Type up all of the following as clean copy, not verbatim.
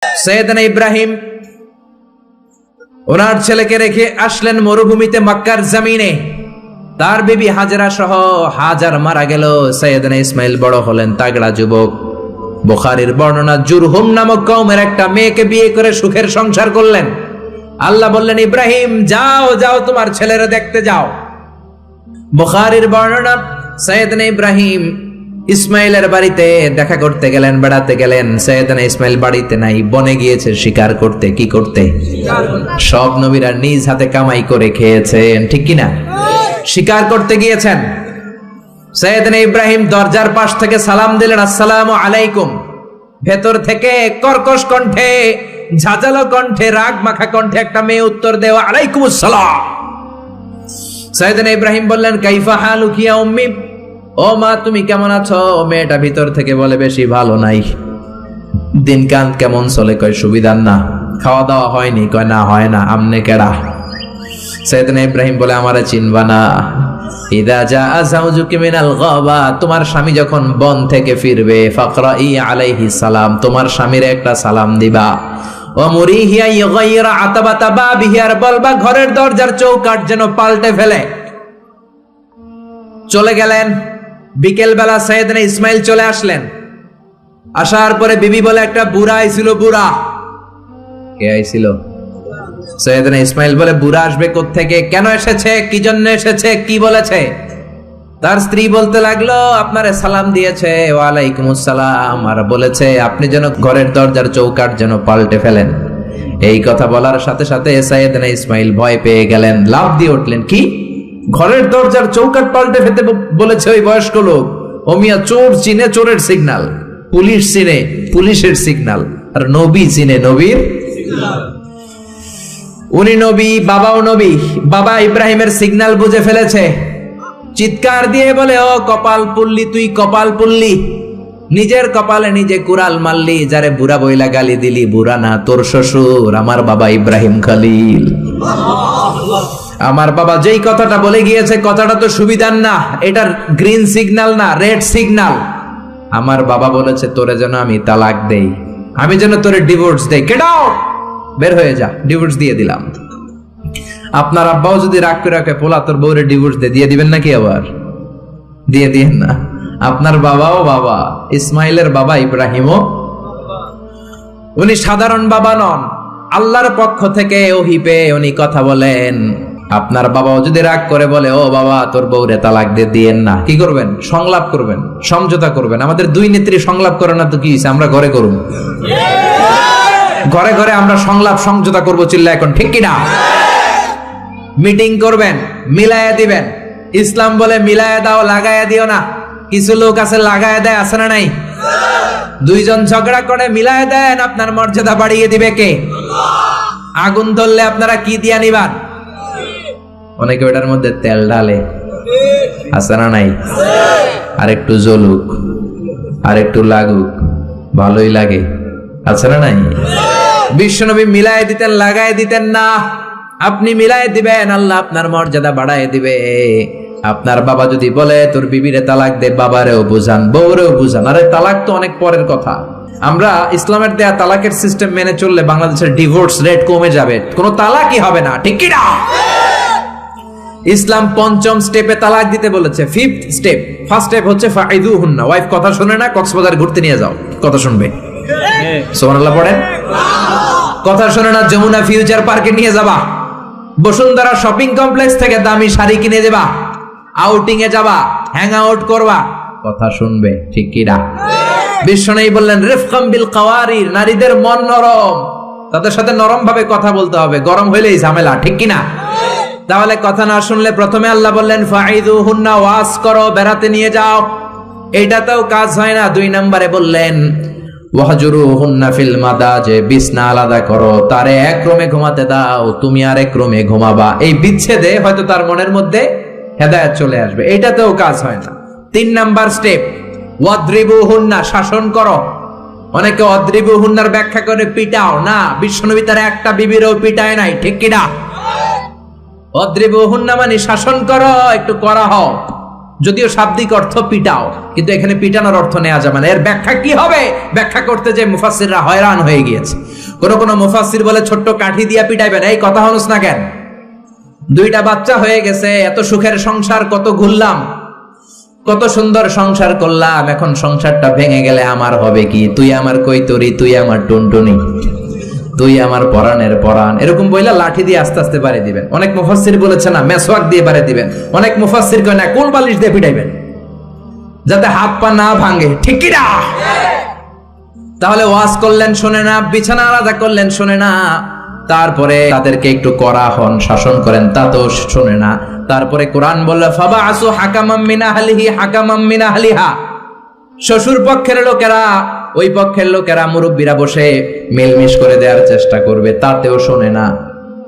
সৈয়দনা ইব্রাহিম ওনার ছেলেকে রেখে আসলেন মরুভূমিতে মক্কার জমিনে। তার বিবি হাজরা সহ হাজার মারা গেল। সৈয়দনা ইসমাইল বড় হলেন, তাগড়া যুবক। বুখারীর বর্ণনা, জুরহুম নামক কওমের একটা মেয়েকে বিয়ে করে সুখের সংসার করলেন। আল্লাহ বললেন, ইব্রাহিম যাও যাও তোমার ছেলেরা দেখতে যাও। বুখারীর বর্ণনা, সৈয়দনা ইব্রাহিম ইসমাইলের বাড়িতে দেখা করতে গেলেন, বেড়াতে গেলেন। সৈয়দনা ইসমাইল বাড়িতে নাই, বনে গিয়েছে শিকার করতে। কি করতে? সব নবীরা নিজ হাতে কামাই করে খেয়েছেন, ঠিক কিনা? শিকার করতে গিয়েছেন। সৈয়দনা ইব্রাহিম দরজার পাশ থেকে সালাম দিলেন, আসসালামু আলাইকুম। ভেতর থেকে কর্কশ কণ্ঠে, ঝাঁঝালো কণ্ঠে, রাগ মাখা কণ্ঠে একটা মেয়ে উত্তর দেওয়া, আলাইকুম আসসালাম। সৈয়দনা ইব্রাহিম বললেন, কাইফা হালুকি ইয়া উম্মি, ও মা তুমি কেমন আছো? মেয়েটা ভিতর থেকে বলে, বেশি ভালো নাই। দিনকাল কেমন চলে? কয় সুবিধার না। খাওয়া দাওয়া হয়নি? কয় না হয় না। আমনে কেডা? সৈয়দনা ইব্রাহিম বলে, আমারে চিনবা না? ইদা জাআ যাওজুকি মিনাল গাবা, তোমার স্বামী যখন বন থেকে ফিরবে, ফাকরাই আলাইহি সালাম, তোমার স্বামীর একটা সালাম দিবা। ও মুরিহিয়া ইগাইরা আতাবাতা বাবিহি, আর বলবা ঘরের দরজার চৌকাঠ যেন পাল্টে ফেলে। চলে গেলেন। বিকেল বেলা সৈয়দনা ইসমাইল চলে আসলেন। আসার পরে বিবি বলে, একটা বুড়া আইছিল। বুড়া? কে আইছিল? সৈয়দনা ইসমাইল বলে, বুড়া আসবে কোত্থেকে? কেন এসেছে? কি জন্য এসেছে? কি বলেছে? তার স্ত্রী বলতে লাগলো, আপনারে সালাম দিয়েছে, ওয়ালাইকুম আসসালাম, আর বলেছে আপনি যেন ঘরের দরজার চৌকাঠ যেন পাল্টে ফেলেন। এই কথা বলার সাথে সাথে সৈয়দনা ইসমাইল ভয় পেয়ে গেলেন, লাফ দিয়ে উঠলেন। কি? ঘরের দরজার চৌকাঠ পাল্টে ফেলতে বলেছে ওই বয়স্ক লোক? ও মিয়া, চোর চিনে চোরের সিগন্যাল, পুলিশ চিনে পুলিশের সিগন্যাল, আর নবী চিনে নবীর সিগন্যাল। উনি নবী, বাবাও নবী। বাবা ইব্রাহিমের সিগন্যাল বুঝে ফেলেছে। চিৎকার দিয়ে বলে, ও কপাল পুল্লি, তুই কপাল পুল্লি, নিজের কপালে নিজে কুড়াল মারলি। যারে বুড়া বইলা গালি দিলি, বুড়া না, তোর শ্বশুর আমার বাবা ইব্রাহিম খলিল। আমার বাবা যেই কথাটা বলে গিয়েছে, কথাটা তো সুবিধার না, এটার গ্রিন সিগন্যাল না, রেড সিগন্যাল। আমার বাবা বলেছে তোরে যেন আমি তালাক দেই, আমি যেন তোরে ডিভোর্স দেই। গেট আউট, বের হয়ে যা। ডিভোর্স দিয়ে দিলাম। আপনার আব্বাও যদি রাগ করে রাখে, পোলা তোর বউরে ডিভোর্স দিয়ে দিবেন নাকি? আবার দিয়ে দিয়েন না। আপনার বাবাও বাবা, ইসমাইলের বাবা ইব্রাহিমও। উনি সাধারণ বাবা নন, আল্লাহর পক্ষ থেকে ওহী পেয়ে উনি কথা বলেন। আপনার বাবাও যদি রাগ করে বলে, ও বাবা তোর বউরে তালাক দিয়েন না, কি করবেন? সংলাপ করবেন, সমঝোতা করবেন। আমাদের দুই নেত্রী সংলাপ করে না তো কি হইছে? আমরা ঘরে করুন, ঘরে ঘরে আমরা সংলাপ সমঝোতা করবো। চিল্লা এখন, ঠিক কিনা? মিটিং করবেন, মিলায়া দিবেন। ইসলাম বলে মিলায়া দাও, লাগায়া দিও না। কিছু লোক আছে লাগায়া দেয়, আছে না নাই? দুইজন ঝগড়া করে মিলায়া দেন, আপনার মর্যাদা বাড়িয়ে দিবে কে? আগুন ধরলে আপনারা কি দিয়া নিবান? অনেকে ওটার মধ্যে তেল ঢালে, আছে না নাই? আর একটু জ্বলুক, আর একটু লাগুক, ভালোই লাগে, আছে না নাই? বিশ্বনবী মিলায় দিতেন, লাগায় দিতেন না। আপনি মিলায় দিবেন, আল্লাহ আপনার মর্যাদা বাড়ায় দিবে। আপনার বাবা যদি বলে তোর বিবিরে তালাক দে, বাবারেও বুঝান, বউরেও বুঝান। আরে তালাক তো অনেক পরের কথা। আমরা ইসলামের দেয়া তালাকের সিস্টেম মেনে চললে বাংলাদেশের ডিভোর্স রেট কমে যাবে, কোনো তালাকই হবে না, ঠিক কি না? ইসলাম পঞ্চম স্টেপে তালাক দিতে বলেছে, ফিফথ স্টেপ। ফার্স্ট স্টেপ হচ্ছে ফাইদুহুন্না, ওয়াইফ কথা শুনে না, কক্সবাজার ঘুরতে নিয়ে যাও, কথা শুনবে। সুবহানাল্লাহ পড়েন। কথা শুনে না, যমুনা ফিউচার পার্কে নিয়ে যাবা, বসুন্ধরা শপিং কমপ্লেক্স থেকে দামি শাড়ি কিনে দেবা, আউটিং এ যাবা, হ্যাং আউট করবা, কথা শুনবে, ঠিক কি না? বিশ্বনবী বললেন, রিফকাম বিল কাওয়ারির, নারীদের মন নরম, তাদের সাথে নরম ভাবে কথা বলতে হবে, গরম হইলেই ঝামেলা, ঠিক কি না? তাহলে কথা না শুনলে প্রথমে আল্লাহ বললেন ফাইদুহুন্না, ওয়াজ করো, বেড়াতে নিয়ে যাও। এইটাতেও কাজ হয় না, 2 নম্বরে বললেন ওয়াহজুরুহুন্না ফিল মাদাজে, বিছনা আলাদা করো, তারে এক রুমে ঘুমাতে দাও, তুমি আর এক রুমে ঘুমাবা। এই বিচ্ছেদে হয়তো তার মনের মধ্যে হেদায়েত চলে আসবে, এইটাতেও কাজ হয় না। 3 নাম্বার স্টেপ, ওয়াদ্রিবুহুন্না, শাসন করো। অনেকে ওয়াদ্রিবুহুন্নার ব্যাখ্যা করে পিটাও না, বিশ্বনবী তার একটা বিবিরও পিটায় নাই, ঠিক কি না? অদ্রিবুহুন্না মানে শাসন করো, একটু করা হও। যদিও শাব্দিক অর্থ পিটাও, কিন্তু এখানে পিটানোর অর্থ নেওয়া যাবে না। এর ব্যাখ্যা কি হবে? ব্যাখ্যা করতে যে মুফাসসিররা হয়রান হয়ে গিয়েছে। কোন মুফাসসির বলে ছোট্ট কাঠি দিয়া পিটাইবেন, এই কথা হনুস না কেন? দুইটা বাচ্চা হয়ে গেছে, এত সুখের সংসার, কত ঘুরলাম, কত সুন্দর সংসার করলাম, এখন সংসারটা ভেঙে গেলে আমার হবে কি? তুই আমার কৈতরি, তুই আমার টুনটুনি, তুই আমার পরাণের পরাণ, এরকম বইলা লাঠি দিয়ে আস্তে আস্তে বাড়ি দিবেন। অনেক মুফাসসির বলেছে না মেসওয়াক দিয়ে বাড়ি দিবেন, অনেক মুফাসসির কয় না কোল বালিশ দিয়ে পিটাইবেন, যাতে হাত পা না ভাঙে। ঠিক কি না? তাহলে ওয়াজ করলেন শোনে না, বিছানা আলাদা করলেন শোনে না, তারপরে তাদেরকে একটু কড়া হন, শাসন করেন, তা তো শোনে না। তারপরে কোরআন বলল ফাবাআসু হাকামাম মিন আহলিহি হাকামাম মিন আহলিহা, শ্বশুর পক্ষের লোকেরা, ওই পক্ষের লোকেরা, মুরব্বীরা বসে মিলমিশ করে দেওয়ার চেষ্টা করবে, তাতেও শোনে না।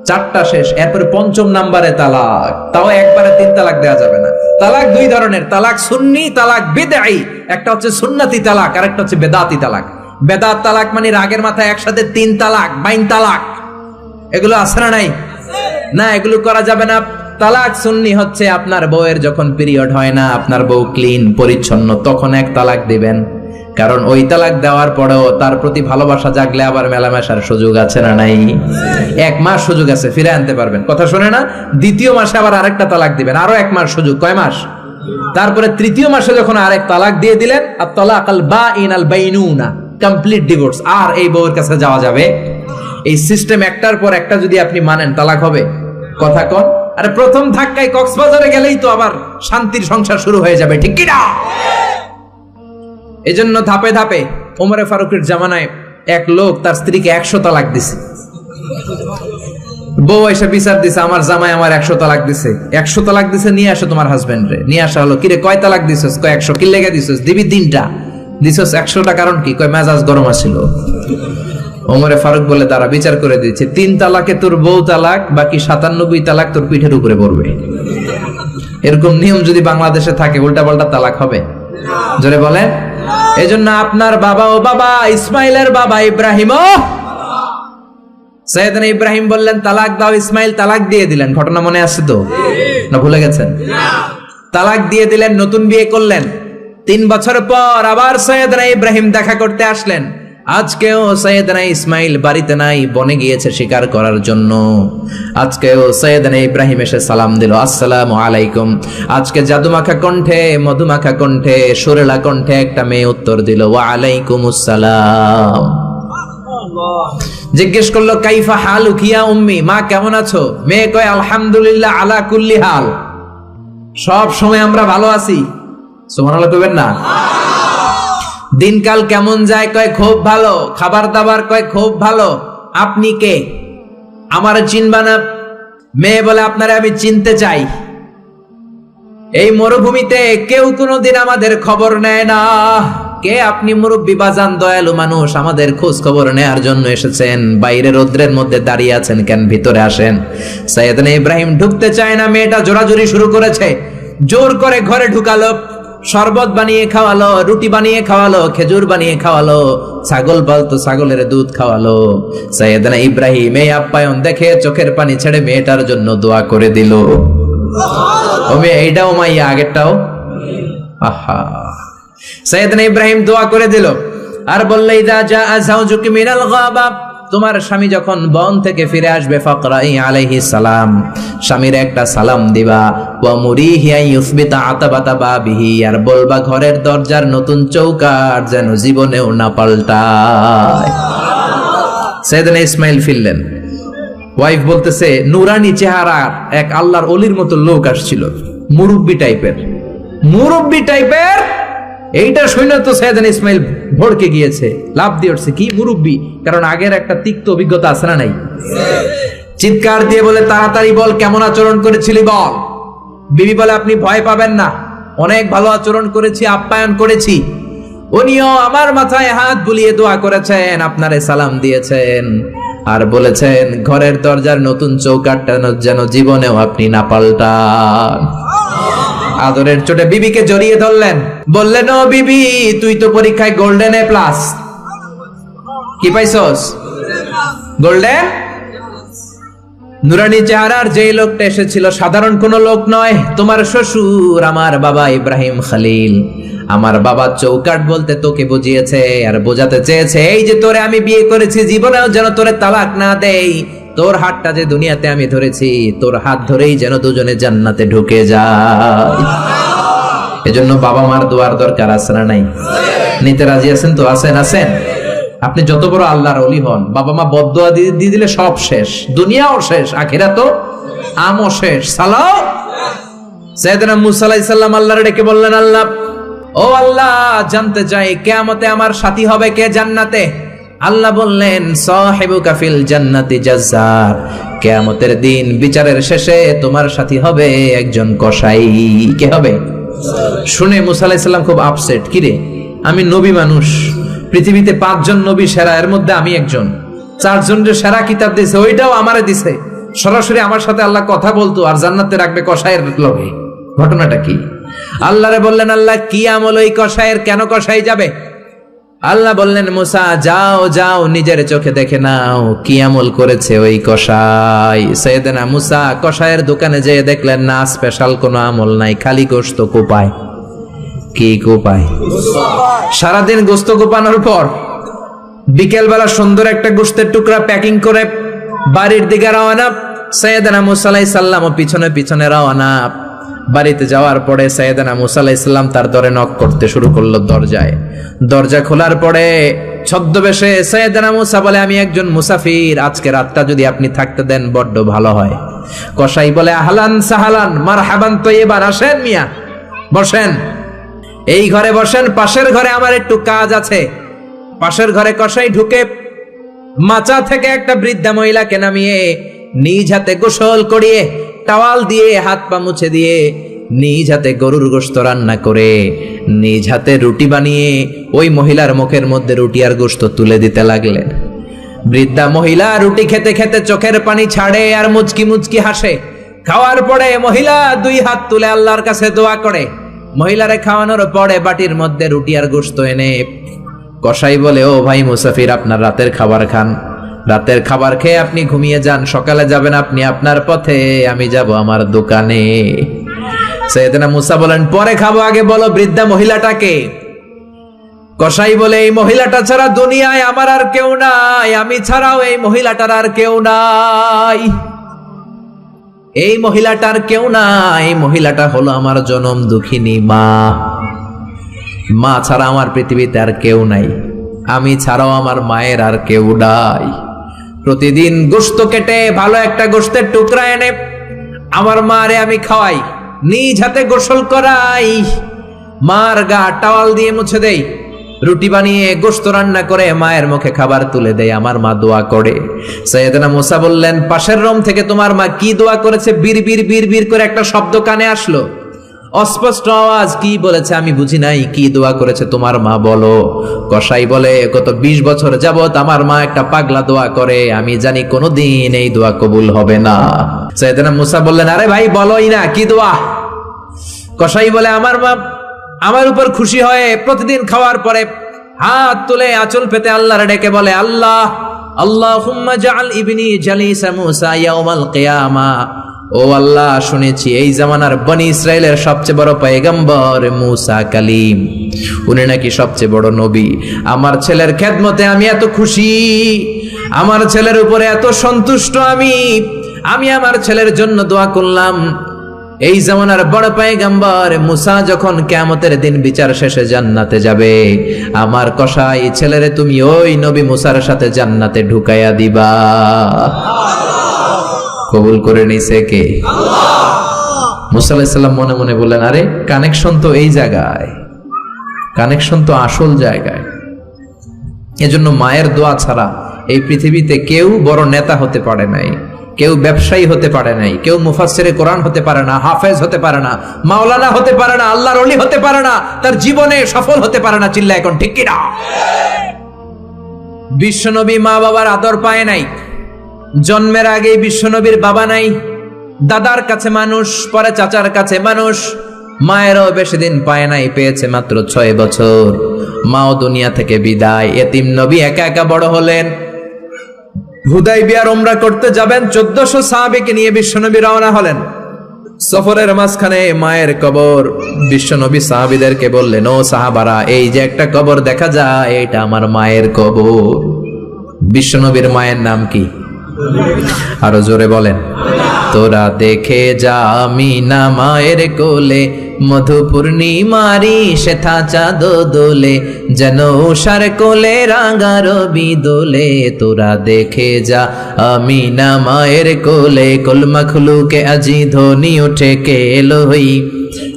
চারটা শেষ, এরপরে পঞ্চম নাম্বারে তালাক, তাও একবারে 3 তালাক দেওয়া যাবে না। তালাক দুই ধরনের, তালাক সুন্নি, তালাক বিদঈ। একটা হচ্ছে সুন্নতি তালাক, আর একটা হচ্ছে বেদাতি তালাক। বেদাত তালাক মানে রাগের মাথায় একসাথে 3 তালাক, বাইন তালাক, এগুলো আছে না নাই? না, এগুলো করা যাবে না। তালাক সুন্নি হচ্ছে আপনার বউয়ের যখন পিরিয়ড হয় না, আপনার বউ ক্লিন পরিচ্ছন্ন, তখন এক তালাক দিবেন। কারণ ওই তালাক দেওয়ার পরেও তার প্রতি ভালোবাসা জাগলে আবার মেলামেশার সুযোগ আছে না নাই? 1 মাস সুযোগ আছে, ফিরে আনতে পারবেন। কথা শুনে না? দ্বিতীয় মাসে আবার আরেকটা তালাক দিবেন, আরো 1 মাস সুযোগ। কয় মাস? তারপরে তৃতীয় মাসে যখন আরেক তালাক দিয়ে দিলেন, আর তালাকাল বাঈন আল বাইনুনা, কমপ্লিট ডিভোর্স, আর এই বউয়ের কাছে যাওয়া যাবে। এই সিস্টেম একটার পর একটা যদি আপনি মানেন, তালাক হবে। কথা কন। আরে প্রথম ধাক্কায় কক্সবাজারে গেলেই তো আবার শান্তির সংসার শুরু হয়ে যাবে। ঠিক কি না? এজন্য ধাপে ধাপে, ওমরে ফারুকের জামানায় এক লোক তার স্ত্রীকে 100 তালাক দিছে। বউ এসে বিচার দিছে, আমার জামাই আমার 100 তালাক দিছে। 100 তালাক দিছে, নিয়ে আসো তোমার হাজবেন্ড রে। নিয়ে আসা হলো, কিরে কয় তালাক দিছস? কয় 100। কি লেগে দিছস? দিবি 3টা। দিছস 100টা, কারণ কি? কয় মেজাজ গরম আছিল। ওমরে ফারুক বলে তারা বিচার করে দিচ্ছে, 3 তালাকে তোর বউ তালাক, বাকি 97 তালাক তোর পিঠের উপরে পড়বে। এরকম নিয়ম যদি বাংলাদেশে থাকে, উল্টা পাল্টা তালাক হবে? জোরে বলেন। এজন্য আপনার বাবা, ও বাবা ইসমাইলের বাবা ইব্রাহিমও, সাইয়েদনা ইব্রাহিম বললেন তালাক দাও, ইসমাইল তালাক দিয়ে দিলেন। ঘটনা মনে আছে তো? না ভুলে গেছেন? তালাক দিয়ে দিলেন, নতুন বিয়ে করলেন। 3 বছর পর আবার সাইয়েদনা ইব্রাহিম দেখা করতে আসলেন। আজকেও সাইয়েদনা ইসমাইল বাড়িতে নাই, বনে গিয়েছে শিকার করার জন্য। আজকেও সাইয়েদনা ইব্রাহিম এসে সালাম দিল, আসসালামু আলাইকুম। আজকে জাদুমাখা কণ্ঠে, মধুমাখা কণ্ঠে, সুরেলা কণ্ঠে একটা মেয়ে উত্তর দিল, ওয়া আলাইকুমুস সালাম। জিজ্ঞেস করলো কাইফা হালুক ইয়া উম্মি, মা কেমন আছো? মেয়ে কয় আলহামদুলিল্লাহ আলা কুল্লি হাল, সব সময় আমরা ভালো আছি। সুবহানাল্লাহ কইবেন না? দিনকাল কেমন যায়? কয় খুব ভালো। খাবার দাবার? কয় খুব ভালো। আপনি কে? আমার চিনবা না? মেয়ে বলে আপনারা আমি চিনতে চাই। এই মরুভূমিতে কেউ কোনোদিন আমাদের খবর নেয় না। কে আপনি? মুরব্বী বাজান, দয়ালু মানুষ, আমাদের খোঁজ খবর নেয়ার জন্য এসেছেন। বাইরে রোদ্রের মধ্যে দাঁড়িয়ে আছেন কেন? ভিতরে আসেন। সাইয়েদনা ইব্রাহিম ঢুকতে চায় না, মেয়েটা জোরাজুরি শুরু করেছে। জোর করে ঘরে ঢুকালো, শরবত বানিয়ে খাওয়ালো, রুটি বানিয়ে খাওয়ালো, খেজুর বানিয়ে খাওয়ালো, ছাগল পালতো, ছাগলের দুধ খাওয়ালো। সাইয়েদনা ইব্রাহিম এই আপ্যায়ন দেখে চোখের পানি ছেড়ে মেয়েটার জন্য দোয়া করে দিল। ও মেয়ে, এইটাও মাইয়া, আগেরটাও। আহা, সাইয়েদনা ইব্রাহিম দোয়া করে দিল আর বললে, ইদা জাআ যাওজুকি মিনাল গাবা, তোমার স্বামী যখন বন থেকে ফিরে আসবে, ফাকরাই আলাইহিস সালাম, স্বামীর একটা সালাম দিবা। ওয়া মুরিহি আন ইউসবিতা আতাবাতা বাবিহি, আর বলবা ঘরের দরজার নতুন চৌকাঠ যেন জীবনেও না পাল্টায়। সাইয়েদনা ইসমাইল ফিরলেন। ওয়াইফ বলতেছে, নুরানি চেহারার এক আল্লাহর ওলির মতো লোক আসছিল, মুরব্বি টাইপের। মুরব্বি টাইপের এইটা শুনে তো সাইয়েদনা ইসমাইল ভড়কে গিয়েছে, লাভ দিয়ে উঠছে। কি মুরব্বি? কারণ আগের একটা তিক্ত অভিজ্ঞতা আছে না নাই? চিৎকার দিয়ে বলে, তাড়াতাড়ি বল কেমন আচরণ করেছিলি বল। বিবি বলে, আপনি ভয় পাবেন না, অনেক ভালো আচরণ করেছি, আপ্যায়ন করেছি। উনিও আমার মাথায় হাত বুলিয়ে দোয়া করেছেন, আপনারে সালাম দিয়েছেন, আর বলেছেন ঘরের দরজার নতুন চৌকাঠটা যেন জীবনেও আপনি না পাল্টান। আদরের চোটে বিবিকে জড়িয়ে ধরলেন, বললেন, ও বিবি, তুই তো পরীক্ষায় গোল্ডেন এ প্লাস। কি পাইছস? গোল্ডেন। নুরানি চেহারার যেই লোকটা এসেছিল সাধারণ কোনো লোক নয়, তোমার শ্বশুর আমার বাবা ইব্রাহিম খলিল। আমার বাবা চৌকাট বলতে তোকে বুঝিয়েছে আর বোঝাতে চেয়েছে, এই যে তোরে আমি বিয়ে করেছি, জীবনেও যেন তোরে তালাক না দেই। তোর হাতটা যে দুনিয়াতে আমি ধরেছি, তোর হাত ধরেই যেন দুজনে জান্নাতে ঢুকে যায়। এজন্য বাবা মার দোয়ার দরকার আছে না নাই? নিতে রাজি আছেন তো? আছেন? আছেন? আপনি যত বড় আল্লাহর ওলি হন, বাবা মা বদদুয়া দিয়ে দিলে সব শেষ, দুনিয়াও শেষ, আখিরাতও আমও শেষ। সালাম। সাইয়েদনা মুসা আলাইহিস সালাম আল্লাহরে ডেকে বললেন, আল্লাহ, ও আল্লাহ, জানতে চাই কিয়ামতে আমার সাথী হবে কে জান্নাতে? আল্লাহ বললেন, সাহিবুকা ফিল জান্নাতি জাজ্জার। কিয়ামতের দিন বিচারের শেষে তোমার সাথী হবে একজন কসাই। কে হবে? শুনে মুসা আলাইহিস সালাম খুব আপসেট। কিরে, আমি নবী মানুষ, পৃথিবীতে 5 জন নবী সেরা, এর মধ্যে আমি একজন। 4 জনের সেরা কিতাব দিছে, ওইটাও আমারে দিছে। সরাসরি আমার সাথে আল্লাহ কথা বলতো আর জান্নাতে রাখবে কসাইয়ের লগে। ঘটনাটা কি? আল্লাহরে বললেন, আল্লাহ কি আমল ওই কসাইয়ের, কেন কসাই যাবে? আল্লাহ বললেন, মুসা যাও যাও, নিজের চোখে দেখে নাও কি আমল করেছে ওই কসাই। সাইয়েদনা মুসা কসাইয়ের দোকানে যেয়ে দেখলেন না, স্পেশাল কোনো আমল নাই, খালি গোশত কোপায়। কি কোপায়? সারাদিন গোশত কোপানোর পর বিকেল বেলা সুন্দর একটা গোশতের টুকরা প্যাকিং করে বাড়ির দিকে রওনা। সাইয়েদনা মুসা আলাইহিস সালাম পিছনে পিছনে রওনা। বাড়িতে যাওয়ার পরে সাইয়েদনা মুসা আলাইহিস সালাম তার দরে নক করতে শুরু করলো দরজায়। দরজা খোলার পরে ছদ্মবেশে সাইয়েদনা মুসা বলে, আমি একজন মুসাফির, আজকে রাতটা যদি আপনি থাকতে দেন বড্ড ভালো হয়। কসাই বলে, আহলান সাহালান মারহাবান তৈয়বান, আসেন মিয়া, বসেন, এই ঘরে বসেন, পাশের ঘরে আমার একটু কাজ আছে। পাশের ঘরে কসাই ঢুকে মাচা থেকে একটা বৃদ্ধা মহিলাকে নামিয়ে নিজ হাতে গোসল করিয়ে টাওয়াল দিয়ে হাত পা মুছে দিয়ে নিজ হাতে গরুর গোশত রান্না করে নিজ হাতে রুটি বানিয়ে ওই মহিলার মুখের মধ্যে রুটি আর গোশত তুলে দিতে লাগলেন। বৃদ্ধা মহিলা রুটি খেতে খেতে চোখের পানি ছাড়ে আর মুচকি মুচকি হাসে। খাওয়ার পরে মহিলা 2 হাত তুলে আল্লাহর কাছে দোয়া করে। মহিলারে খাওয়ানোর পরে বাটির মধ্যে রুটি আর গোশত এনে কসাই বলে, ও ভাই মুসাফির, আপনার রাতের খাবার খান, রাতের খাবার খেয়ে আপনি ঘুমিয়ে যান, সকালে যাবেন আপনি আপনার পথে, আমি যাব আমার দোকানে। সাইয়েদনা মুসা বলেন, পরে খাবো, আগে বলো বৃদ্ধা মহিলাটাকে। কসাই বলে, এই মহিলাটা ছাড়া দুনিয়ায় আমার আর কেউ নাই, আমি ছাড়াও এই মহিলাটার আর কেউ নাই। এই মহিলাটার কেউ নাই, মহিলাটা হলো আমার জনম দুঃখিনী মা। মা ছাড়া আমার পৃথিবীতে আর কেউ নাই, আমি ছাড়াও আমার মায়ের আর কেউ নাই। প্রতিদিন গোশত কেটে ভালো একটা গোশতের টুকরা এনে আমার মারে আমি খাওয়াই, নিজ হাতে গোসল করাই, মার গা টাওয়াল দিয়ে মুছে দেই, রুটি বানিয়ে গোশত রান্না করে মায়ের মুখে খাবার তুলে দেয়, আমার মা দোয়া করে। সাইয়েদনা মুসা বললেন, পাশের রুম থেকে তোমার মা কি দোয়া করেছে? বিড়বিড় বিড়বিড় করে একটা শব্দ কানে আসলো, অস্পষ্ট আওয়াজ। কি বলেছে আমি বুঝি নাই, কি দোয়া করেছে তোমার মা বলো। কসাই বলে, গত 20 বছর যাবত আমার মা একটা পাগলা দোয়া করে, আমি জানি কোনোদিন এই দোয়া কবুল হবে না। সাইয়েদনা মুসা বললেন, আরে ভাই বলোই না, কি দোয়া? কসাই বলে, আমার মা আমার উপর খুশি হয়ে প্রতিদিন খাওয়ার পরে হাত তুলে আঁচল পেতে আল্লাহর ডেকে বলে, আল্লাহ, আল্লাহুম্মা জাআল ইবনি জালিসা মুসা ইয়াউমাল কিয়ামা। ও আল্লাহ, শুনেছি এই জামানার বনি ইসরাইলের সবচেয়ে বড় পয়গম্বর মুসা কালিম, উনি নাকি সবচেয়ে বড় নবী। আমার ছেলের খেদমতে আমি এত খুশি, আমার ছেলের উপরে এত সন্তুষ্ট আমি আমার ছেলের জন্য দোয়া করলাম। এই জামানার বড় পয়গম্বর মুসা যখন কিয়ামতের দিন বিচার শেষে জান্নাতে যাবে, আমার কসাই ছেলেরে তুমি ওই নবী মুসার সাথে জান্নাতে ঢুকাইয়া দিবা। কবুল করে নিছে কে? আল্লাহ। মুসা আলাইহিস সালাম মনে মনে বললেন, আরে কানেকশন তো এই জায়গায়, কানেকশন তো আসল জায়গায়। এজন্য মায়ের দোয়া ছাড়া এই পৃথিবীতে কেউ বড় নেতা হতে পারে নাই, কেউ ব্যবসায়ী হতে পারে নাই, কেউ মুফাসসিরে কোরআন হতে পারে না, হাফেজ হতে পারে না, মাওলানা হতে পারে না, আল্লাহর ওলি হতে পারে না, তার জীবনে সফল হতে পারে না। চিল্লা এখন ঠিক কিনা? বিশ্বনবী মা বাবার আদর পায় নাই, জন্মের আগেই বিশ্বনবীর বাবা নাই, দাদার কাছে মানুষ, পরে চাচার কাছে মানুষ, মায়েরও বেশি দিন পায় নাই, পেয়েছে মাত্র 6 বছর। মাও দুনিয়া থেকে বিদায়, এতিম নবী একা একা বড় হলেন। হুদাইবিয়ার উমরা করতে যাবেন, 1400 সাহাবীকে নিয়ে বিশ্বনবী রওনা হলেন। সফরের মাঝখানে মায়ের কবর। বিশ্বনবী সাহাবীদেরকে বললেন, ও সাহাবারা, এই যে একটা কবর দেখা যায়, এটা আমার মায়ের কবর। বিশ্বনবীর মায়ের নাম কি? আরো জোরে বলেন। তোরা দেখে যা আমিনা মায়ের কোলে, মধু পূর্ণিমারি সেথা চাঁদ দোলে, যেন উষার কোলে রাঙা রবি দোলে। তোরা দেখে যা আমিনা মায়ের কোলে, কলমা খুলুকে আজি ধ্বনি ওঠে কে এলোই,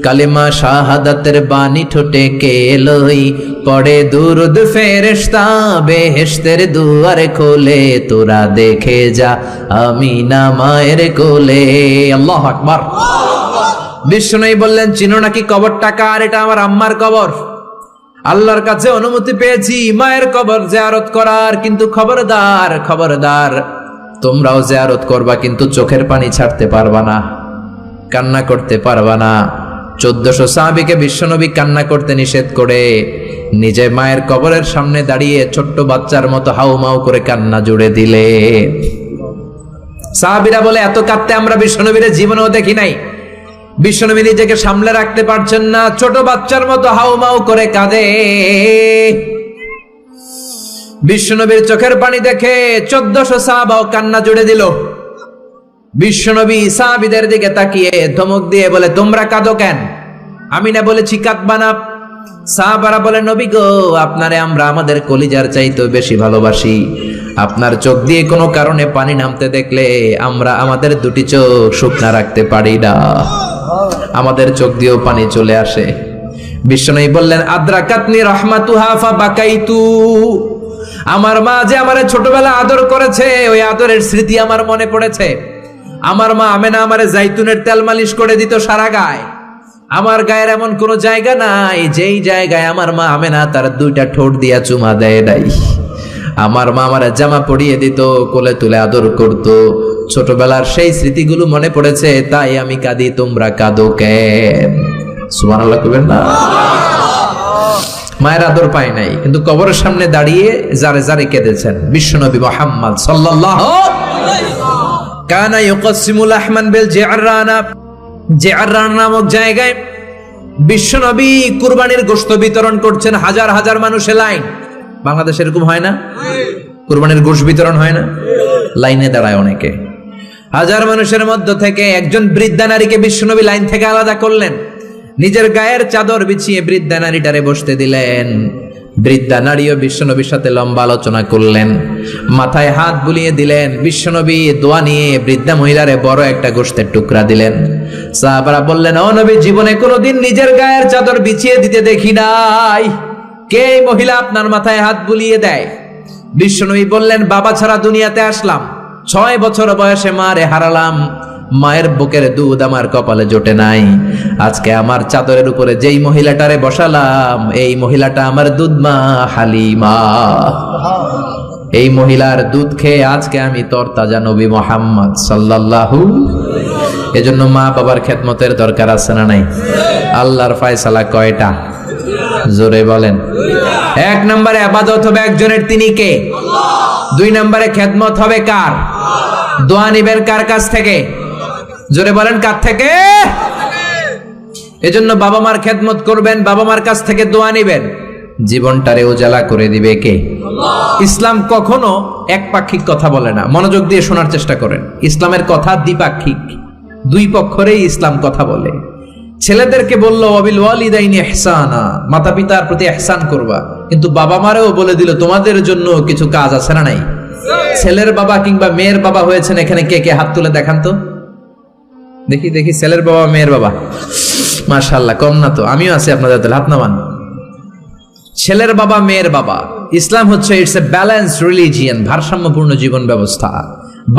কালেমা শাহাদাতের বাণী ঠোঁটে কে এলোই, পড়ে দুরুদ ফেরেশতা বেহেশতের দুয়ার খোলে। তোরা দেখে যা আমিনা মায়ের কোলে। আল্লাহু আকবার। বিষ্ণুই বললেন, চিনো নাকি কবরটা কার? এটা আমার আম্মার কবর। আল্লাহর কাছে অনুমতি পেয়েছি মায়ের কবর জিয়ারত করার, কিন্তু খবরদার খবরদার, তোমরাও জিয়ারত করবা, কিন্তু চোখের পানি ছাড়তে পারবা না, কান্না করতে পারবা না। 1400 সাহাবীকে বিশ্বনবী কান্না করতে নিষেধ করে নিজে মায়ের কবরের সামনে দাঁড়িয়ে ছোট্ট বাচ্চার মতো হাউমাউ করে কান্না জুড়ে দিলে। সাহাবীরা বলে, এত কাঁদতে আমরা বিশ্বনবীর জীবনেও দেখি নাই। বিশ্বনবী নিজেকে সামলে রাখতে পারছেন না, ছোট বাচ্চার মতো হাউমাউ করে কাঁদে। বিশ্বনবীর চোখের পানি দেখে 1400 সাহাবাও কান্না জুড়ে দিল। বিশ্বনবী সাহাবীদের দিকে তাকিয়ে ধমক দিয়ে বলে, তোমরা কাঁদো কেন? আমি না বলেছি কাঁদবা না? সাহাবারা বলে, নবী গো, আপনারে আমরা আমাদের কলিজার চাইতেও বেশি ভালোবাসি। আপনার চোখ দিয়ে কোনো কারণে পানি নামতে দেখলে আমরা আমাদের দুটি চোখ শুকনা রাখতে পারি না, আমাদের চোখ দিয়েও পানি চলে আসে। বিশ্বনবী বললেন, আদ্রাকাতনি রাহমাতুহা ফাবাকাইতু। আমার মা যে আমারে ছোটবেলা আদর করেছে, ওই আদরের স্মৃতি আমার মনে পড়েছে। আমার মা আমেনা আমারে জাইতুনের তেল মালিশ করে দিত সারা গায়ে। আমার গায়ের এমন কোন জায়গা নাই যেই জায়গায় আমার মা আমেনা তার দুইটা ঠোঁট দিয়া চুমা দেয় নাই। আমার মা আমারে জামা পরিয়ে দিত, কোলে তুলে আদর করত। ছোটবেলার সেই স্মৃতিগুলো মনে পড়েছে, তাই আমি কাঁদি। তোমরা কাঁদো কেন? সুবহানাল্লাহ কইবেন না? মায়ের আদর পায় নাই, কিন্তু কবরের সামনে দাঁড়িয়ে জারে জারে কেঁদেছেন বিশ্বনবী মুহাম্মদ সাল্লাল্লাহু আলাইহি ওয়াসাল্লাম। কানা ইউকাসিমুল আহমান বিল জিআরানা। জিআরান নামক জায়গায় বিশ্বনবী কুরবানির গোশত বিতরণ করছেন। হাজার হাজার মানুষের লাইন। বাংলাদেশে এরকম হয় না? কুরবানির গোশত বিতরণ হয় না? লাইনে দাঁড়ায় অনেকে। হাজার মানুষের মধ্য থেকে একজন বৃদ্ধা নারীকে বিশ্বনবী লাইন থেকে আলাদা করলেন, নিজের গায়ের চাদর বিছিয়ে বৃদ্ধা নারীটারে বসতে দিলেন। বৃদ্ধা নারীও বিশ্বনবীর সাথে লম্বা আলোচনা করলেন, মাথায় হাত বুলিয়ে দিলেন। বিশ্বনবী দোয়া নিয়ে বৃদ্ধা মহিলারে বড় একটা গোশতের টুকরা দিলেন। সাহাবারা বললেন, ও নবী, জীবনে কোনোদিন নিজের গায়ের চাদর বিছিয়ে দিতে দেখি নাই, কে এই মহিলা আপনার মাথায় হাত বুলিয়ে দেয়? বিশ্বনবী বললেন, বাবা ছাড়া দুনিয়াতে আসলাম, 6 বছর বয়সে মারে হারালাম, মায়ের বুকের দুধ আমার কপালে জোটে নাই। আজকে আমার চাদরের উপরে যেই মহিলাটারে বসালাম, এই মহিলাটা আমার দুধ মা হালিমা। এই মহিলার দুধ খেয়ে আজকে আমি তরতাজা নবী মুহাম্মদ সাল্লাল্লাহু। এজন্য মা বাবার খেদমতের দরকার আছে না নাই? আল্লাহর ফয়সালা কয়টা? জোরে বলেন। 1 নম্বরে ইবাদত হবে একজনের, তিনি কে? আল্লাহ। 2 নম্বরে খেদমত হবে কার? দোয়া নিবেন কার কাছ থেকে? জোরে বলেন, কার থেকে? এজন্য বাবা মার খেদমত করবেন, বাবা মার কাছ থেকে দোয়া নিবেন। জীবনটারে উজালা করে দিবে কে? আল্লাহ। ইসলাম কখনো একপাক্ষিক কথা বলে না, মনোযোগ দিয়ে শোনার চেষ্টা করেন। ইসলামের কথা দ্বিপাক্ষিক, দুই পক্ষেরই ইসলাম কথা বলে। ছেলেদেরকে বললো ওয়াবিল ওয়ালিদাইনি ইহসানা, মাতা পিতার প্রতি ইহসান করবা, কিন্তু বাবা মারেও বলে দিল তোমাদের জন্য কিছু কাজ আছে না নাই? ছেলের বাবা কিংবা মেয়ের বাবা হয়েছেন এখানে কে কে? হাত তুলে দেখান তো দেখি দেখি। ছেলের বাবা মেয়ের বাবা, মাশাআল্লাহ, কম না তো? আমিও আছি আপনাদের, হাত নামান। ছেলের বাবা মেয়ের বাবা। ইসলাম হচ্ছে ইটস এ ব্যালেন্সড রিলিজিয়ন, ভারসাম্যপূর্ণ জীবন ব্যবস্থা।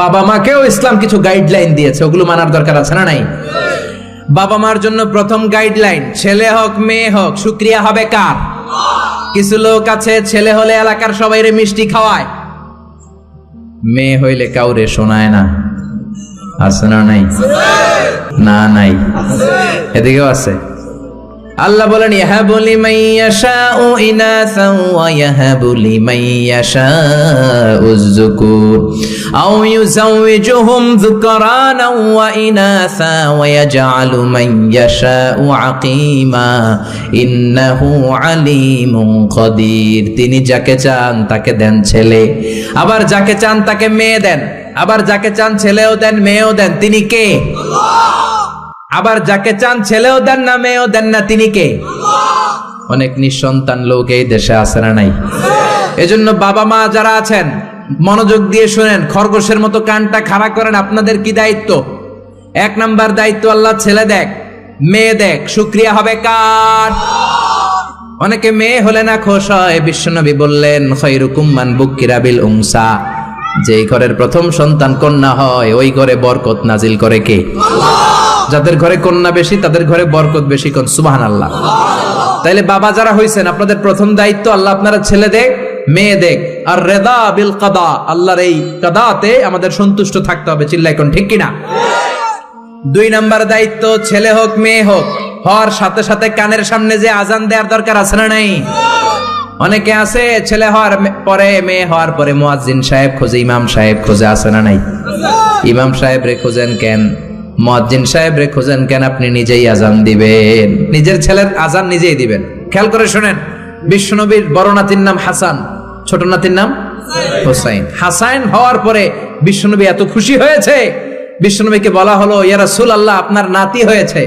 বাবা মাকেও ইসলাম কিছু গাইডলাইন দিয়েছে, ওগুলো মানার দরকার আছে না নাই? বাবা মার জন্য প্রথম গাইডলাইন, ছেলে হোক মেয়ে হোক, শুকরিয়া হবে কার? কিছু লোক আছে ছেলে হলে এলাকার সবাইরে মিষ্টি খাওয়ায়, মেয়ে হইলে কাউরে শোনায় না। আছে না নাই? না নাই, এদিকেও আছে। আল্লাহ বলেন, ইয়াহাবু লিমান ইয়াশাউ ইনাসা ওয়া ইয়াহাবু লিমান ইয়াশাউ যুকুর। আও ইউযাওয়িজুহুম যুকরানা ওয়া ইনাসা ওয়া ইয়াজআলু মান ইয়াশাউ আকীমা ইন্নাহু আলীমুন কাদির। তিনি যাকে চান তাকে দেন ছেলে, আবার যাকে চান তাকে মেয়ে দেন, আবার যাকে চান ছেলেও দেন মেয়েও দেন। তিনি কে? আবার যাকে চান ছেলেও দেন না মেয়েও দেন না, তিনি কে? অনেক নিঃসন্তান লোক এই দেশে আছে না নাই? এজন্য বাবা মা যারা আছেন মনোযোগ দিয়ে শুনেন, খরগোশের মতো কানটা খাড়া করেন। আপনাদের কি দায়িত্ব? এক নাম্বার দায়িত্ব, আল্লাহ ছেলে দেখ মেয়ে দেখ, শুকরিয়া হবে কার? অনেকে মেয়ে হলে না খুশ হয়। বিশ্বনবী বললেন খায়রুকুম মান বুক্কিরা বিল উনসা, যেই ঘরের প্রথম সন্তান কন্যা হয় ওই ঘরে বরকত নাজিল করে কে? যাদের ঘরে কন্যা বেশি তাদের ঘরে বরকত বেশি। কোন সুবহানাল্লাহ। তাইলে বাবা যারা হইছেন আপনাদের প্রথম দায়িত্ব আল্লাহ আপনারা ছেলে দেখ মেয়ে দেখ, আর রেদা বিল কাদা, আল্লাহর এই কাদাতে আমাদের সন্তুষ্ট থাকতে হবে। চিল্লাই কোন ঠিক কিনা? দুই নাম্বার দায়িত্ব, ছেলে হোক মেয়ে হোক, হওয়ার সাথে সাথে কানের সামনে যে আজান দেওয়ার দরকার আছে না নাই? অনেকে আছে ছেলে হওয়ার পরে মেয়ে হওয়ার পরে মুয়াজ্জিন সাহেব খোঁজে, ইমাম সাহেব খোঁজে, আছে না নাই? ইমাম সাহেব রে খোঁজেন কেন? মুয়াজ্জিন সাহেব রে খোঁজেন কেন? আপনি নিজেই আজান দিবেন, নিজের ছেলের আজান নিজেই দিবেন। খেয়াল করে শুনেন, বিশ্বনবীর বড় নাতির নাম হাসান, ছোট নাতির নাম হোসাইন। হাসান হওয়ার পরে বিশ্বনবী এত খুশি হয়েছে, বিশ্বনবীকে বলা হলো ইয়া রাসূলুল্লাহ আপনার নাতি হয়েছে।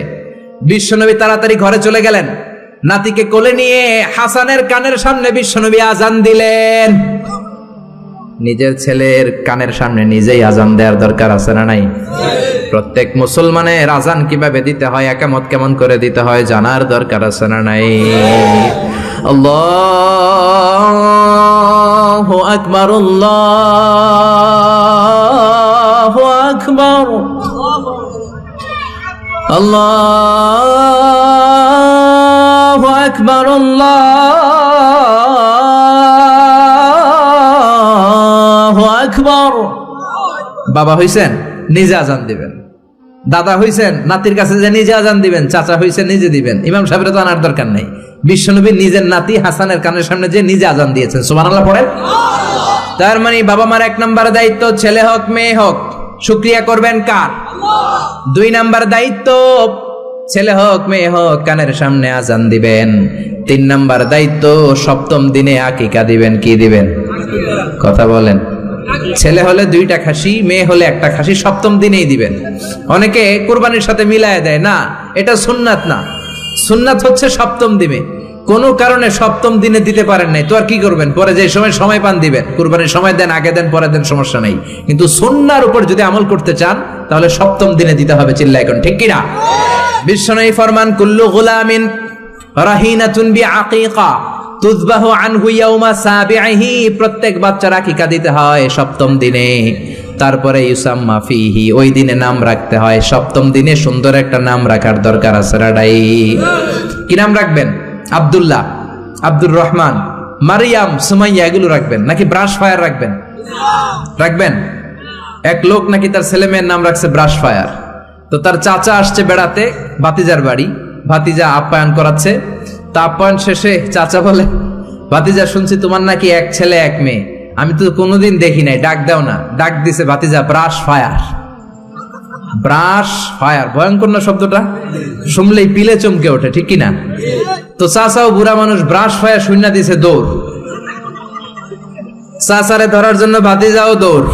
বিশ্বনবী তাড়াতাড়ি ঘরে চলে গেলেন, নাতিকে কোলে নিয়ে হাসানের কানের সামনে বিশ্বনবী আজান দিলেন। নিজের ছেলের কানের সামনে নিজেই আজান দেওয়ার দরকার আছে না নাই? প্রত্যেক মুসলমানের আজান কিভাবে দিতে হয়, একামত কেমন করে দিতে হয় জানার দরকার আছে না নাই? আল্লাহু আকবার, আল্লাহু আকবার, আল্লাহু আকবার, আল্লাহু আকবার। বাবা হইছেন নিজে আজান দিবেন, দাদা হইছেন নাতির কাছে যে নিজে আজান দিবেন, চাচা হইছেন নিজে দিবেন, ইমাম সাহেবের তো আনার দরকার নাই। বিশ্বনবী নিজের নাতি হাসানের কানের সামনে যে নিজে আজান দিয়েছেন। সুবহানাল্লাহ পড়েন। তার মানে বাবা মার এক নাম্বার দায়িত্ব, ছেলে হোক মেয়ে হোক শুকরিয়া করবেন কার? দুই নাম্বার দায়িত্ব, ছেলে হোক মেয়ে হোক কানের সামনে আজান দিবেন। তিন নাম্বার দায়িত্ব, সপ্তম দিনে আকিকা দিবেন। কি দিবেন? কথা বলেন। ছেলে হলে 2টা খাসি, মেয়ে হলে 1টা খাসি, সপ্তম দিনেই দিবেন। অনেকে কুরবানির সাথে মিলায় দেয়, না এটা সুন্নাত না। সুন্নাত হচ্ছে সপ্তম দিনে। কোন কারণে সপ্তম দিনে দিতে পারেন নাই তো আর কি করবেন? পরে যে সময় পান দিবেন। কুরবানির সময় দেন, আগে দেন, পরে দেন, সমস্যা নাই। কিন্তু সুন্নাহর উপর যদি আমল করতে চান তাহলে সপ্তম দিনে দিতে হবে। চিল্লায় এখন ঠিক কিনা? বিশ্বনবী ফরমান কুল্লু গুলামিন রাহিনাতুন বিআকিকা তুযবাহু আনহু ইয়াউমা সাবিহি, প্রত্যেক বাচ্চার আকিকা দিতে হয় সপ্তম দিনে। তারপরে ইউসাম্মা ফিহি, ওই দিনে নাম রাখতে হয়। সপ্তম দিনে সুন্দর একটা নাম রাখার দরকার আছে রাডাই। কি নাম রাখবেন? আব্দুল্লাহ, আব্দুর রহমান, মারিয়াম, সুমাইয়া এগুলো রাখবেন নাকি ব্রাশ ফায়ার রাখবেন? রাখবেন। এক লোক নাকি তার ছেলে মেয়ের নাম রাখছে ব্রাশ ফায়ার। তো তার চাচা আসছে বেড়াতে ভাতিজার বাড়ি, ভাতিজা আপ্যায়ন করাচ্ছে। তা আপ্যায়ন শেষে চাচা বলে, ভাতিজা শুনছি তোমার নাকি এক ছেলে এক মেয়ে, আমি তো কোনোদিন দেখি নাই, ডাক দাও না। ডাক দিছে ভাতিজা ব্রাশ ফায়ার। ব্রাশ ফায়ার ভয়ঙ্কর না শব্দটা? শুনলেই পিলে চমকে ওঠে, ঠিক কিনা? তো চাচাও বুড়া মানুষ, ব্রাশ ফায়ার শূন্য দিছে দৌড়। চাচারে ধরার জন্য ভাতিজাও দৌড়,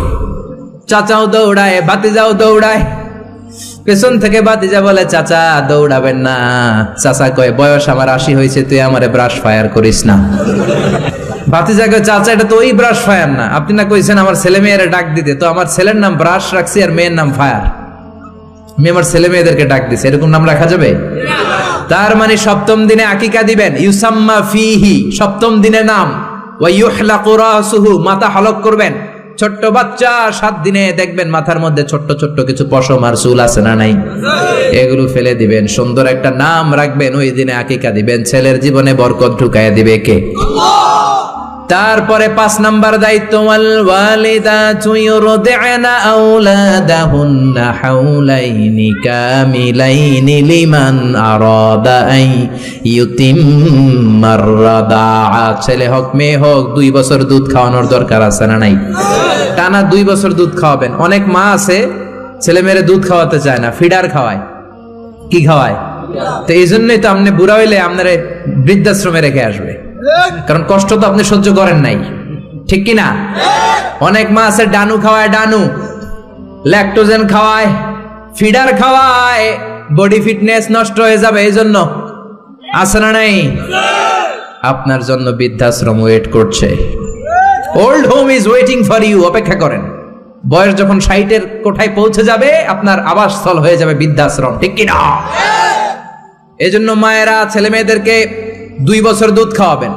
চাচাও দৌড়ায়, ভাতিজাও দৌড়ায়। পেছন থেকে ভাতিজা বলে চাচা দৌড়াবেন না। চাচা কয় বয়স আমার 80 হয়েছে, তুই আমারে ব্রাশ ফায়ার করিস না। ভাতিজা কয় চাচা এটা তো ওই ব্রাশ ফায়ার না, আপনি না কইছেন আমার ছেলে মেয়েরা ডাক দিতে, তো আমার ছেলের নাম ব্রাশ রাখছি আর মেয়ের নাম ফায়ার। আমি আমার ছেলে মেয়েদেরকে ডাক দিছি, এরকম নাম রাখা যাবে? তার মানে সপ্তম দিনে আকিকা দিবেন। ইউসাম্মা ফিহি, সপ্তম দিনে নাম। ওয়া ইউহলাকু রাসুহু, মাথা হলক করবেন। ছোট্ট বাচ্চা 7 দিনে দেখবেন মাথার মধ্যে ছোট্ট ছোট্ট কিছু পশম আর চুল আছে না নাই, এগুলো ফেলে দিবেন, সুন্দর একটা নাম রাখবেন। ওই দিনে আকিকা দিবেন, ছেলের জীবনে বরকত ঢুকায় দিবে কে? তারপরে 5 নাম্বার দায়িত্ব, ওয়াল ওয়ালিদাতু ইউরদি'না আওলাদাহুন্না হাওলাইনি কামিলাইনি লিমান আরাদা আন ইউতিম্মার রাদাআ। ছেলে হোক মেয়ে হোক 2 বছর দুধ খাওয়ানোর দরকার আছে না নাই? টানা 2 বছর দুধ খাওয়াবেন। অনেক মা আছে ছেলে মেয়েরে দুধ খাওয়াতে চায় না, ফিডার খাওয়ায়। কি খাওয়ায়? তো এই জন্যই তো আপনি বুড়া হইলে আপনারে বৃদ্ধাশ্রমে রেখে আসবে, কারণ কষ্ট তো আপনি সহ্য করেন নাই, ঠিক কি না? অনেক মা আছে ডানু খাওয়ায়, ডানু ল্যাকটোজেন খাওয়ায়, ফিডার খাওয়ায়, বডি ফিটনেস নষ্ট হয়ে যাবে এই জন্য। আছে না নাই? আপনার জন্য বৃদ্ধাশ্রম ওয়েট করছে। Old home is waiting for you. অপেক্ষা করেন, বয়স যখন 60-এর কোঠায় পৌঁছে যাবে আপনার আবাসস্থল হয়ে যাবে বৃদ্ধাশ্রম, ঠিক কি না? এজন্য মায়েরা ছেলে মেয়েদেরকে 2 বছর দুধ খাওয়াবেন।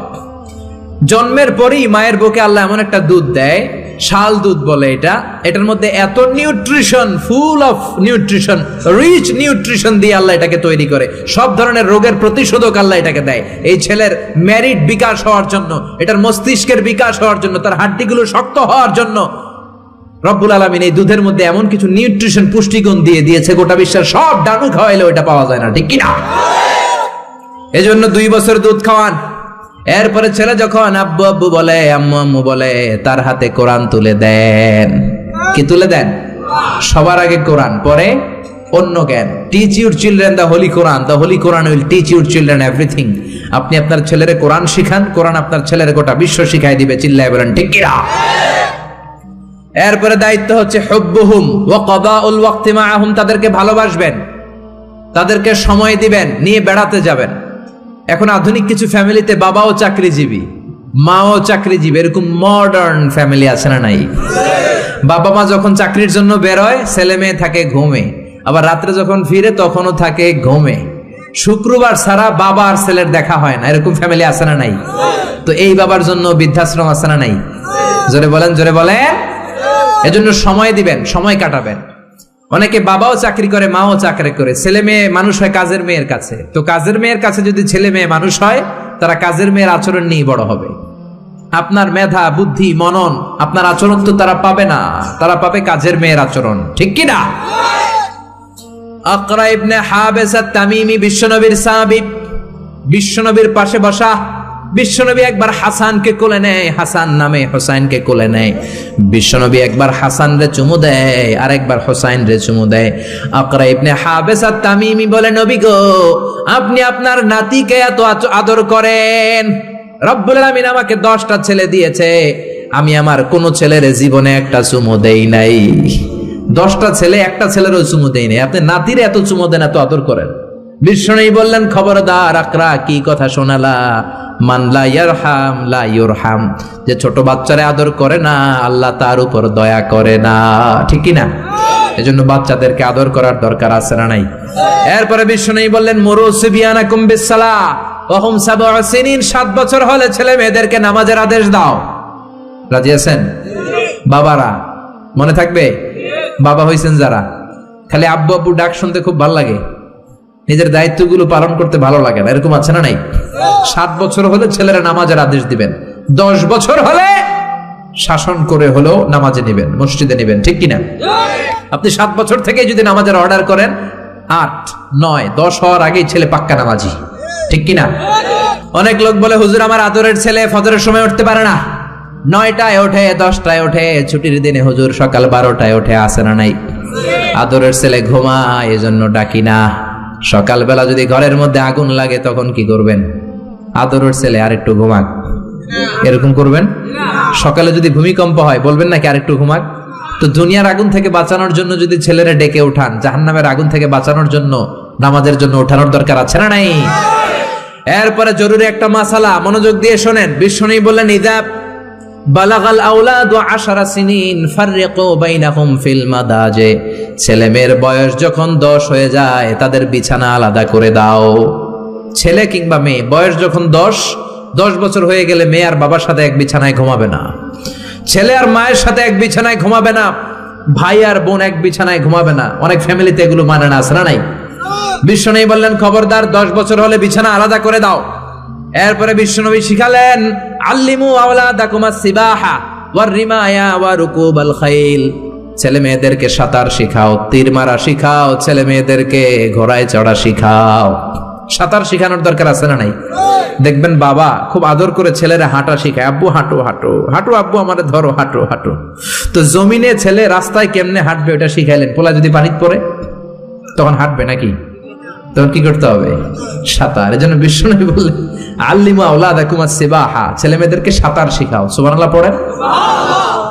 জন্মের পরেই মায়ের বুকে আল্লাহ এমন একটা দুধ দেয়, শাল দুধ বলে এটা। এটার মধ্যে এত nutrition, full of nutrition, rich nutrition দিয়ে আল্লাহ এটাকে তৈরি করে। সব ধরনের রোগের প্রতিষেধক আল্লাহ এটাকে দেয় এই ছেলের মেরিট বিকাশ হওয়ার জন্য, এটার মস্তিষ্কের বিকাশ হওয়ার জন্য, তার হাড্ডিগুলো শক্ত হওয়ার জন্য। রব্বুল আলামিন এই দুধের মধ্যে এমন কিছু নিউট্রিশন, পুষ্টিগুণ দিয়ে দিয়েছে, গোটা বিশ্বের সব ডানু খাওয়াইলেও এটা পাওয়া যায় না, ঠিক কি না? এজন্য 2 বছর দুধ খাওয়ান। এরপরে ছেলে যখন আব্বু আব্বু বলে, আম্মু আম্মু বলে, তার হাতে কোরআন তুলে দেন। কি তুলে দেন? সবার আগে কোরআন, পরে অন্য জ্ঞান। Teach your children the Holi Quran, the Holi Quran will teach your children everything. আপনি আপনার ছেলেরে কোরআন শিখান, কোরআন আপনার ছেলের গোটা বিশ্ব শিখাই দিবে। চিল্লায় বলেন ঠিক কি না? এরপরে দায়িত্ব হচ্ছে হুব্বুহুম ওয়া কাদাউল ওয়াক্তি মাআহুম। তাদেরকে ভালোবাসবেন, তাদেরকে সময় দিবেন, নিয়ে বেড়াতে যাবেন। এখন আধুনিক কিছু ফ্যামিলিতে বাবাও চাকরিজীবী, মাও চাকরিজীবী, এরকম মডার্ন ফ্যামিলি আছে না নাই? বাবা মা যখন চাকরির জন্য বের হয়, ছেলে মেয়ে থাকে ঘুমে, আবার রাত্রে যখন ফিরে তখনও থাকে ঘুমে। শুক্রবার ছাড়া বাবা আর ছেলের দেখা হয় না, এরকম ফ্যামিলি আছে না নাই? তো এই বাবার জন্য বৃদ্ধাশ্রম আছে না নাই? জোরে বলেন, জোরে বলেন। এজন্য সময় দিবেন, সময় কাটাবেন। অনেকে বাবাও চাকরি করে, মাও চাকরি করে, ছেলে মেয়ে মানুষ হয় কাজের মেয়ের কাছে। তো কাজের মেয়ের কাছে যদি ছেলে মেয়ে মানুষ হয়, তারা কাজের মেয়ের আচরণ নিয়ে বড় হবে। আপনার মেধা, বুদ্ধি, মনন, আপনার আচরণ তো তারা পাবে না, তারা পাবে কাজের মেয়ের আচরণ, ঠিক কি না? আকরা ইবনে হাবিস আত-তামিমি বিশ্বনবীর সাহাবী, বিশ্বনবীর পাশে বসা। বিশ্বনবী একবার হাসানকে কোলে নেয়, হাসান নামে হোসাইনকে কোলে নেয়। বিশ্বনবী একবার হাসান রে চুমু দেয়, আর একবার হোসাইন রে চুমু দেয়। আকরা ইবনে হাবিস আত-তামিমি বলে, নবী গো, আপনি আপনার নাতিকে এত আদর করেন। রব্বুল আলামিন আমাকে 10টা ছেলে দিয়েছে, আমি আমার কোন ছেলের জীবনে একটা চুমু দেই নাই। 10টা ছেলে, একটা ছেলেরও চুমু দেই নাই, আপনি নাতিরে এত চুমু দেন, এত আদর করেন। বিশ্বনবী বললেন, খবরদার আকরা, কি কথা শোনালা? মান লা ইয়ারহাম লা ইউরহাম। যে ছোট বাচ্চারে আদর করে না, আল্লাহ তার উপর দয়া করে না, ঠিক কি না? এজন্য বাচ্চাদেরকে আদর করার দরকার আছে না নাই? এরপরে বিশ্বনবী বললেন, মুরু সিবিয়ানাকুম বিসসালাহ ওয়া হুম 7 সিনিন। 7 বছর হলে ছেলে মেয়েদেরকে নামাজের আদেশ দাও। রাজি আছেন? বাবারা মনে থাকবে, বাবা হইছেন যারা, খালি আব্বু আব্বু ডাক শুনতে খুব ভালো লাগে, নিজের দায়িত্বগুলো পালন করতে ভালো লাগে না, এরকম আছে না নাই? 7 বছর হলে ছেলেরা নামাজের আদেশ দিবেন, 10 বছর হলে শাসন করে হলেও নামাজে নিবেন, মসজিদে নিবেন, ঠিক কিনা? আপনি 7 বছর থেকে যদি নামাজের অর্ডার করেন, 8, 9, 10 হওয়ার আগেই ছেলে পাক্কা নামাজি, ঠিক কিনা? অনেক লোক বলে, হুজুর আমার আদরের ছেলে ফজরের সময় উঠতে পারে না, 9টায় ওঠে, 10টায় ওঠে, ছুটির দিনে হুজুর সকাল 12টায় ওঠে, আসে না নাই? আদরের ছেলে ঘুমায়, এজন্য ডাকি না। সকালবেলা যদি ঘরের মধ্যে আগুন লাগে তখন কি করবেন? আদরের ছেলে আর একটু ঘুমাক, এরকম করবেন? সকালে যদি ভূমিকম্প হয় বলবেন নাকি আর একটু ঘুমাক? তো দুনিয়ার আগুন থেকে বাঁচানোর জন্য যদি ছেলেরা ডেকে উঠান, জাহান্নামের আগুন থেকে বাঁচানোর জন্য নামাজের জন্য ওঠানোর দরকার আছে না নাই? এরপরে জরুরি একটা মাসালা, মনোযোগ দিয়ে শোনেন। বিশ্বনবী বললেন, ইযা বালাগাল আওলাদু 10 সিনিন ফাররিকু বাইনাহুম ফিল মাদাজি। ছেলে মেয়ের বয়স যখন 10 হয়ে যায়, তাদের বিছানা আলাদা করে দাও। ছেলে কিংবা মেয়ে বয়স যখন 10 বছর হয়ে গেলে মেয়ে আর বাবার সাথে এক বিছানায় ঘুমাবে না, ছেলে আর মায়ের সাথে এক বিছানায় ঘুমাবে না, ভাই আর বোন এক বিছানায় ঘুমাবে না। অনেক ফ্যামিলিতে এগুলো মানে না, আছে না নাই? বিশ্বনবী বললেন, খবরদার, 10 বছর হলে বিছানা আলাদা করে দাও। এরপরে বিশ্বনবী শিখালেন আল্লিমু আওলাদাকুমাস সিবাহা ওয়ার রিমায়া ওয়া রুকুবাল খাইল। ছেলে মেয়েদেরকে সাঁতার শিখাও, তীর মারা শিখাও, ছেলে মেয়েদেরকে ঘোড়ায় চড়া শিখাও। সাঁতার শিখানোর দরকার আছে না নাই? দেখবেন বাবা খুব আদর করে ছেলেরা হাঁটা শিখায়, আব্বু হাঁটো হাঁটো হাঁটো, আব্বু আমারে ধরো হাঁটো হাঁটো। তো জমিনে ছেলে রাস্তায় কেমনে হাঁটবে ওটা শিখাইলেন। পোলা যদি পানিতে পড়ে তখন হাঁটবে নাকি? তখন কি করতে হবে? সাঁতার। এজন্য বিশ্বনবী বললেন আল্লিমু আওলাদাকুমাস সিবাহা, ছেলে মেয়েদেরকে সাঁতার শিখাও। সুবহানাল্লাহ পড়েন।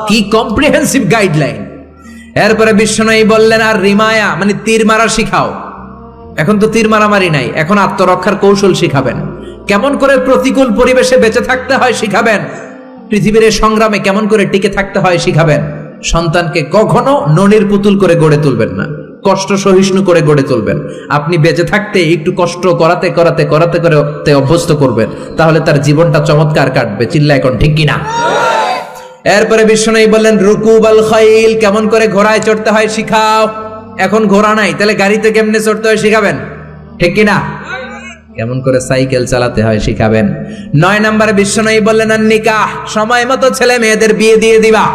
কি কম্প্রিহেন্সিভ গাইডলাইন। এরপরে বিশ্বনবী বললেন আর রিমায়া মানে তীর মারা শিখাও। এখন তো তীর মারামারি নাই, এখন আত্মরক্ষার কৌশল শিখাবেন। কেমন করে প্রতিকূল পরিবেশে বেঁচে থাকতে হয় শিখাবেন। পৃথিবীর এই সংগ্রামে কেমন করে টিকে থাকতে হয় শিখাবেন। সন্তানকে কখনো ননির পুতুল করে গড়ে তুলবেন না, কষ্ট সহিষ্ণু করে গড়ে তুলবেন। আপনি বেঁচে থাকতে একটু কষ্ট করাতে করাতে করাতে করে অভ্যস্ত করবেন, তাহলে তার জীবনটা চমৎকার কাটবে। চিল্লা এখন ঠিক কিনা? এরপরে বিশ্বনবী বললেন রুকুবাল খাইল, কেমন করে ঘোড়ায় চড়তে হয় শিখাও। এখন ঘোড়া নাই, তাহলে গাড়িতে কেমনে চড়তে হয় শিখাবেন, ঠিক কিনা? কেমন করে সাইকেল চালাতে হয় শিখাবেন। 9 নম্বরে বিশ্বনবী বললেন আর নিকাহ, সময় মতো ছেলে মেয়েদের বিয়ে দিয়ে দিবা।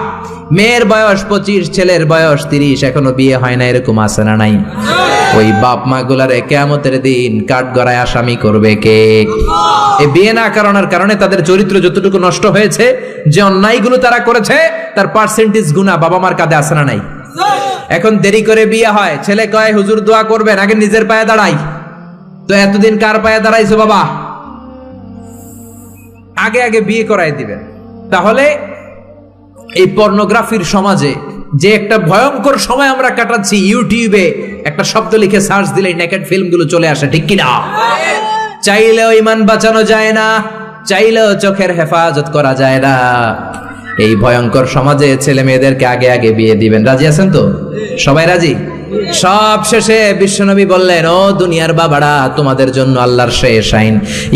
মেয়ের বয়স 25, ছেলের বয়স 30, এখনো বিয়ে হয় না, এরকম আছে না নাই? ওই বাপ মা গুলারে কিয়ামতের দিন কাঠগড়ায় আসামি করবে কে? এই বিয়ে না করানোর কারণে তাদের চরিত্র যতটুকু নষ্ট হয়েছে, যে অন্যায়গুলো তারা করেছে তার পার্সেন্টেজ গুণা বাবা মার কাঁধে আছে না নাই? এখন দেরি করে বিয়ে হয়, ছেলে কয় হুজুর দোয়া করবেন, আগে নিজের পায়ে দাঁড়াই। তো এতদিন কার পায়ে দাঁড়াইছো বাবা? আগে আগে বিয়ে করাই দিবেন। তাহলে এই পর্নোগ্রাফির সমাজে যে একটা ভয়ঙ্কর সময় আমরা কাটাচ্ছি, ইউটিউবে একটা শব্দ লিখে সার্চ দিলেই নেকেড ফিল্মগুলো চলে আসে, ঠিক কিনা? চাইলেও ইমান বাঁচানো যায় না, চাইলেও চোখের হেফাজত করা যায় না। এই ভয়ঙ্কর সমাজে ছেলে মেয়েদেরকে আগে আগে বিয়ে দিবেন। রাজি আছেন তো? সবাই রাজি? সব শেষে বিশ্বনবী বললেন ও দুনিয়ার বাবারা, তোমাদের জন্য আল্লাহর শেষ আইন,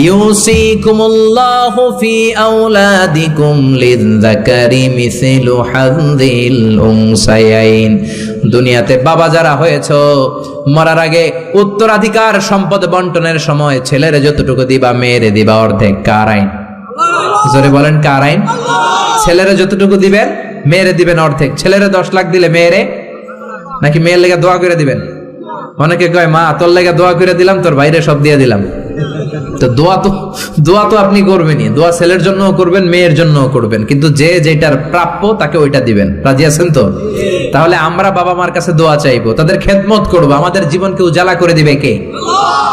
ইউসিকুমুল্লাহু ফি আওলাদিকুম লিযযাকারি মিসলু হাযযিল উনসায়াইন। দুনিয়াতে বাবা যারা হয়েছো, মরার আগে উত্তরাধিকার সম্পদ বন্টনের সময় ছেলেরে যতটুকু দিবা, মেয়েরে দিবা অর্ধেক। কার আইন? জোরে বলেন কার আইন? ছেলেরে যতটুকু দিবেন, মেয়েরে দিবেন অর্ধেক। ছেলেরে 10 লাখ দিলে মেয়েরে, নাকি মেয়ের লেগে দোয়া করে দিবেন? অনেকে কয় মা তোর লেগে দোয়া করে দিলাম, তোর বাইরে সব দিয়ে দিলাম। তো দোয়া তো আপনি করবেনই, দোয়া ছেলের জন্যও করবেন, মেয়ের জন্যও করবেন, কিন্তু যে যেটার প্রাপ্য তাকে ওইটা দিবেন। রাজি আছেন তো? তাহলে আমরা বাবা মার কাছে দোয়া চাইবো, তাদের খেদমত করবো। আমাদের জীবনকে উজালা করে দিবে কে?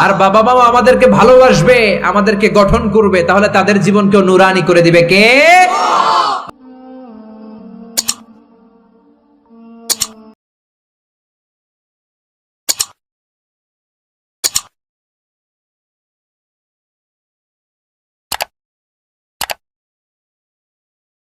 আর বাবা মা আমাদেরকে ভালোবাসবে, আমাদেরকে গঠন করবে, তাহলে তাদের জীবনকেও নুরানি করে দিবে কে?